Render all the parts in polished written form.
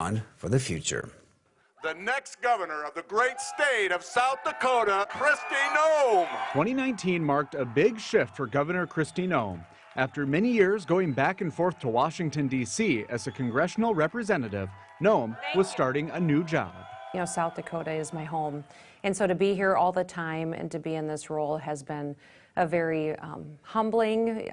on for the future. The next governor of the great state of South Dakota, Kristi Noem. 2019 marked a big shift for Governor Kristi Noem. After many years going back and forth to Washington, D.C. as a congressional representative, Noem was starting a new job. You know, South Dakota is my home. And so to be here all the time and to be in this role has been a very humbling,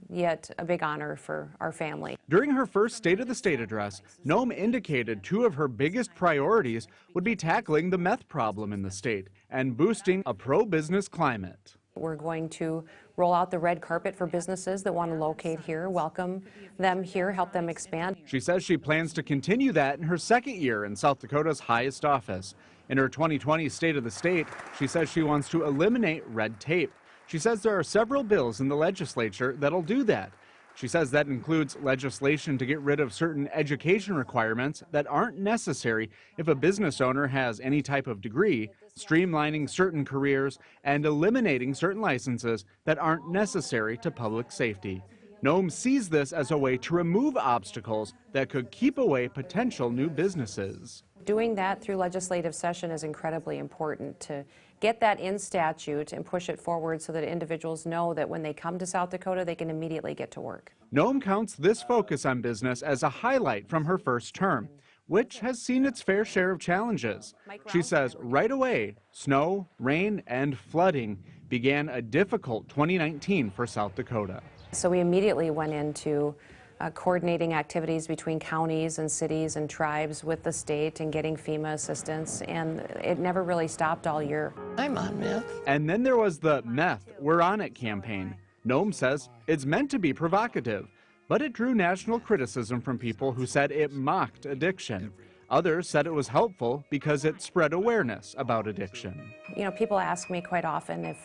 yet a big honor for our family. During her first State of the State address, Noem indicated two of her biggest priorities would be tackling the meth problem in the state and boosting a pro-business climate. We're going to roll out the red carpet for businesses that want to locate here, welcome them here, help them expand. She says she plans to continue that in her second year in South Dakota's highest office. In her 2020 State of the State, she says she wants to eliminate red tape. She says there are several bills in the legislature that'll do that. She says that includes legislation to get rid of certain education requirements that aren't necessary if a business owner has any type of degree, streamlining certain careers, and eliminating certain licenses that aren't necessary to public safety. Noem sees this as a way to remove obstacles that could keep away potential new businesses. Doing that through legislative session is incredibly important to get that in statute and push it forward so that individuals know that when they come to South Dakota, they can immediately get to work. Noem counts this focus on business as a highlight from her first term, which has seen its fair share of challenges. She says right away, snow, rain, and flooding began a difficult 2019 for South Dakota. So we immediately went into coordinating activities between counties and cities and tribes with the state and getting FEMA assistance, and it never really stopped all year. I'm on meth. And then there was the Meth, We're On It campaign. Noem says it's meant to be provocative, but it drew national criticism from people who said it mocked addiction. Others said it was helpful because it spread awareness about addiction. You know, people ask me quite often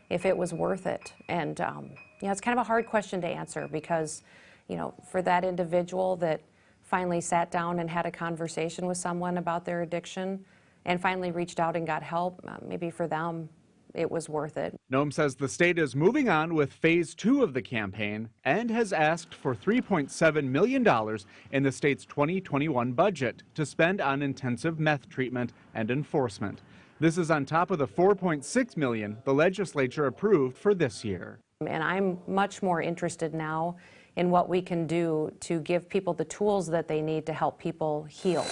if it was worth it, and you know, it's kind of a hard question to answer because, you know, for that individual that finally sat down and had a conversation with someone about their addiction and finally reached out and got help, maybe for them it was worth it. Noem says the state is moving on with phase 2 of the campaign and has asked for $3.7 million in the state's 2021 budget to spend on intensive meth treatment and enforcement. This is on top of the $4.6 million the legislature approved for this year. And I'm much more interested now in what we can do to give people the tools that they need to help people heal.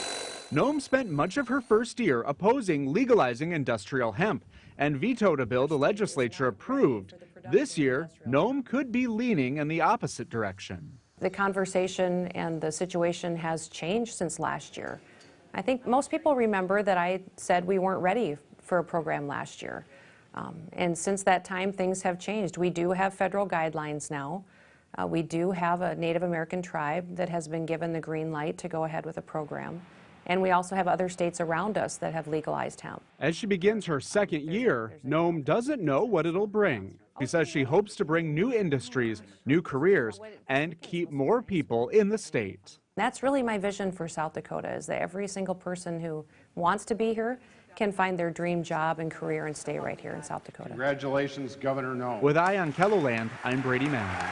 Noem spent much of her first year opposing legalizing industrial hemp and vetoed a bill the legislature approved. This year, Noem could be leaning in the opposite direction. The conversation and the situation has changed since last year. I think most people remember that I said we weren't ready for a program last year. And since that time, things have changed. We do have federal guidelines now. We do have a Native American tribe that has been given the green light to go ahead with a program. And we also have other states around us that have legalized hemp. As she begins her second year, Noem doesn't know what it'll bring. She says she hopes to bring new industries, new careers, and keep more people in the state. That's really my vision for South Dakota, is that every single person who wants to be here can find their dream job and career and stay right here in South Dakota. Congratulations, Governor Noem. With Eye on KELOLAND, I'm Brady Manning.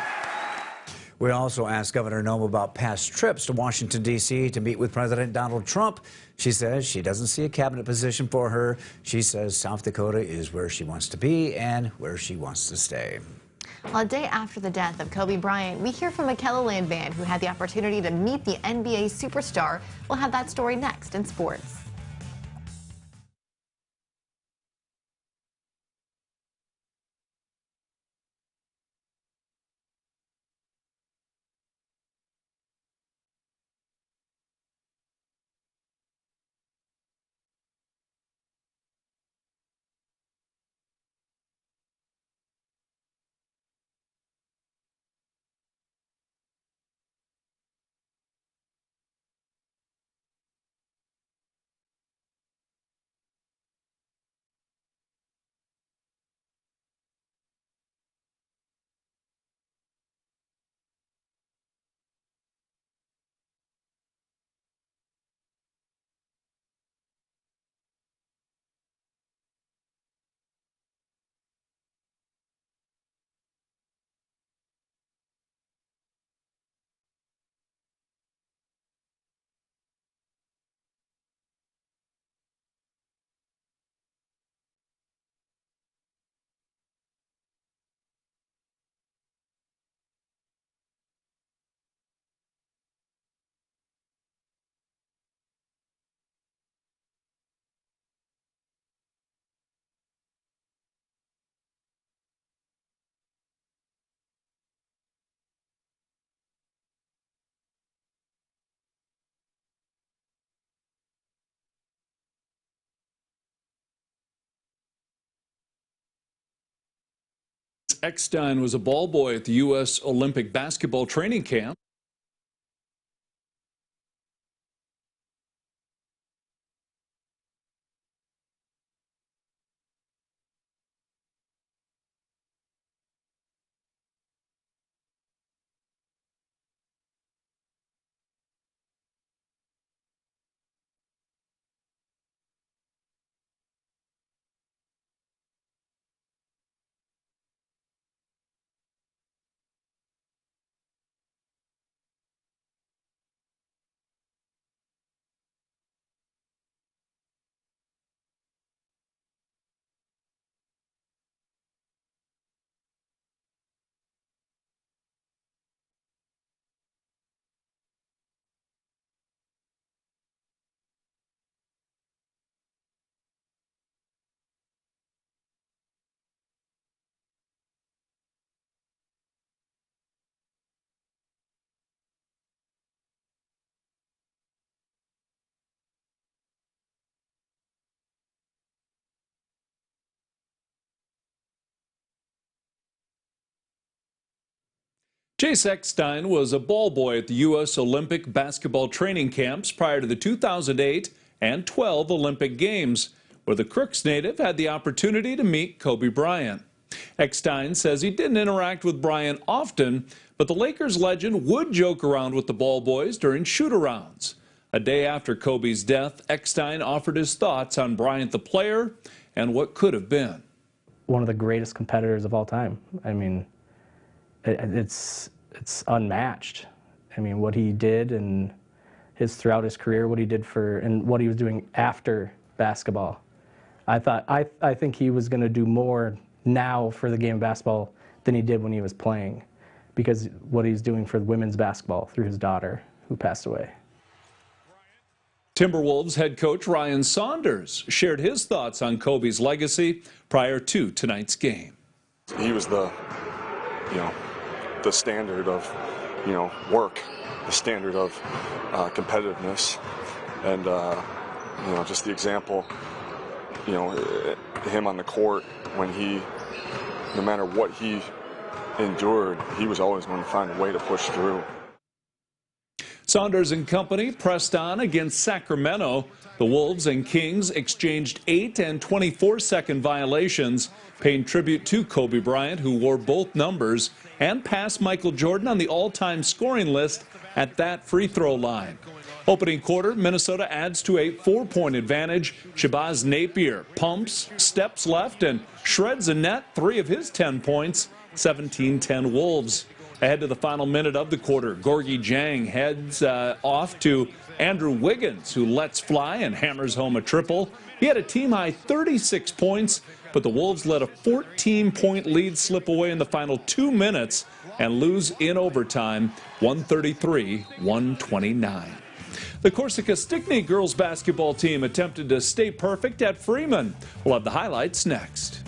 We also asked Governor Noem about past trips to Washington, D.C. to meet with President Donald Trump. She says she doesn't see a cabinet position for her. She says South Dakota is where she wants to be and where she wants to stay. Well, a day after the death of Kobe Bryant, we hear from a KELOLAND band who had the opportunity to meet the NBA superstar. We'll have that story next in sports. Chase Eckstein was a ball boy at the U.S. Olympic basketball training camp. Chase Eckstein was a ball boy at the U.S. Olympic basketball training camps prior to the 2008 and 12 Olympic Games, where the Crooks native had the opportunity to meet Kobe Bryant. Eckstein says he didn't interact with Bryant often, but the Lakers legend would joke around with the ball boys during shoot-arounds. A day after Kobe's death, Eckstein offered his thoughts on Bryant the player and what could have been. One of the greatest competitors of all time. I mean, it's unmatched. I mean, what he did and throughout his career, what he did and what he was doing after basketball. I think he was going to do more now for the game of basketball than he did when he was playing, because what he's doing for women's basketball through his daughter, who passed away. Timberwolves head coach Ryan Saunders shared his thoughts on Kobe's legacy prior to tonight's game. He was the standard of, work, the standard of competitiveness, and, just the example, him on the court when no matter what he endured, he was always going to find a way to push through. Saunders and company pressed on against Sacramento. The Wolves and Kings exchanged 8 and 24-second violations, paying tribute to Kobe Bryant, who wore both numbers, and passed Michael Jordan on the all-time scoring list at that free throw line. Opening quarter, Minnesota adds to a 4-point advantage. Shabazz Napier pumps, steps left, and shreds a net 3 of his 10 points, 17-10 Wolves. Ahead to the final minute of the quarter, Gorgui Dieng heads off to Andrew Wiggins, who lets fly and hammers home a triple. He had a team-high 36 points, but the Wolves let a 14-point lead slip away in the final 2 minutes and lose in overtime, 133-129. The Corsica Stickney girls basketball team attempted to stay perfect at Freeman. We'll have the highlights next.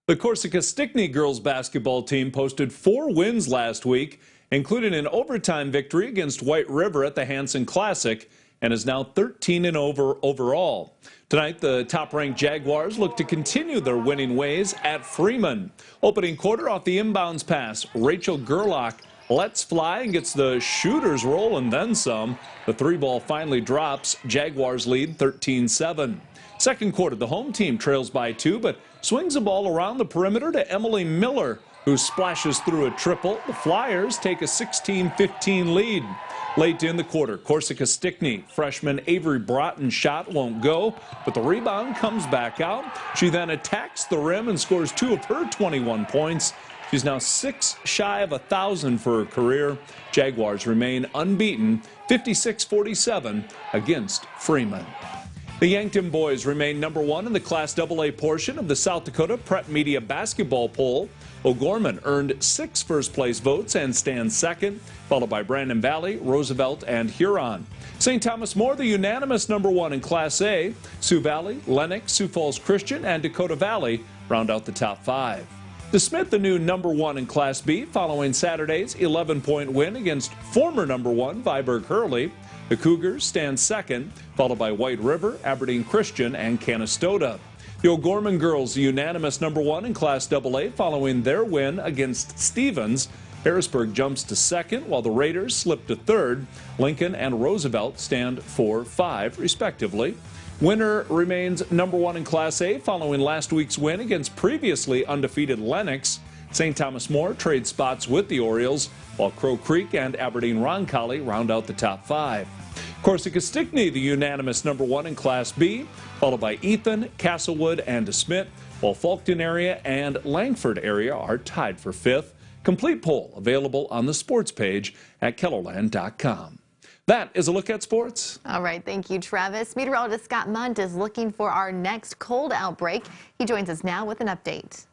The Corsica Stickney girls basketball team posted 4 wins last week, including an overtime victory against White River at the Hanson Classic, and is now 13-0 overall. Tonight, the top-ranked Jaguars look to continue their winning ways at Freeman. Opening quarter off the inbounds pass, Rachel Gerlach lets fly and gets the shooters roll and then some. The 3-ball finally drops. Jaguars lead 13-7. Second quarter, the home team trails by 2, but swings the ball around the perimeter to Emily Miller, who splashes through a triple. The Flyers take a 16-15 lead. Late in the quarter, Corsica Stickney freshman Avery Broughton's shot won't go, but the rebound comes back out. She then attacks the rim and scores 2 of her 21 points. She's now 6 shy of 1,000 for her career. Jaguars remain unbeaten, 56-47 against Freeman. The Yankton boys remain #1 in the Class AA portion of the South Dakota Prep Media basketball poll. O'Gorman earned 6 first-place votes and stands second, followed by Brandon Valley, Roosevelt, and Huron. St. Thomas More, the unanimous #1 in Class A. Sioux Valley, Lennox, Sioux Falls Christian, and Dakota Valley round out the top 5. DeSmit, the new #1 in Class B, following Saturday's 11-point win against former #1 Viborg Hurley. The Cougars stand second, followed by White River, Aberdeen Christian, and Canastota. The O'Gorman girls, the unanimous #1 in Class AA, following their win against Stevens. Harrisburg jumps to second, while the Raiders slip to third. Lincoln and Roosevelt stand 4-5, respectively. Winner remains #1 in Class A, following last week's win against previously undefeated Lennox. St. Thomas More trades spots with the Orioles, while Crow Creek and Aberdeen Roncalli round out the top 5. Corsica Stickney, the unanimous #1 in Class B, followed by Ethan, Castlewood, and DeSmit, while Faulkton area and Langford area are tied for 5th. Complete poll available on the sports page at KELLERLAND.com. That is a look at sports. All right, thank you, Travis. Meteorologist Scott Munt is looking for our next cold outbreak. He joins us now with an update.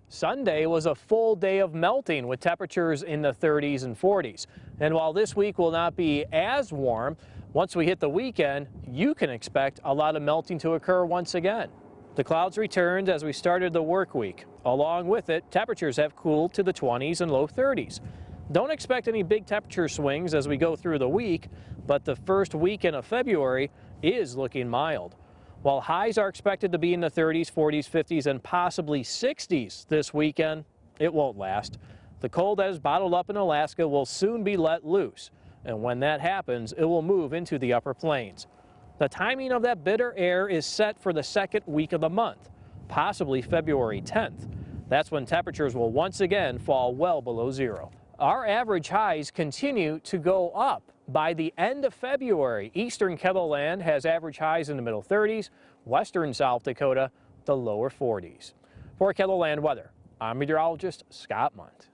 Sunday was a full day of melting with temperatures in the 30s and 40s. And while this week will not be as warm, once we hit the weekend, you can expect a lot of melting to occur once again. The clouds returned as we started the work week. Along with it, temperatures have cooled to the 20s and low 30s. Don't expect any big temperature swings as we go through the week, but the first weekend of February is looking mild. While highs are expected to be in the 30s, 40s, 50s, and possibly 60s this weekend, it won't last. The cold that is bottled up in Alaska will soon be let loose, and when that happens, it will move into the upper plains. The timing of that bitter air is set for the second week of the month, possibly February 10th. That's when temperatures will once again fall well below 0. Our average highs continue to go up. By the end of February, eastern KELLERLAND has average highs in the middle 30s, western South Dakota, the lower 40s. For KELLERLAND weather, I'm meteorologist Scott Munt.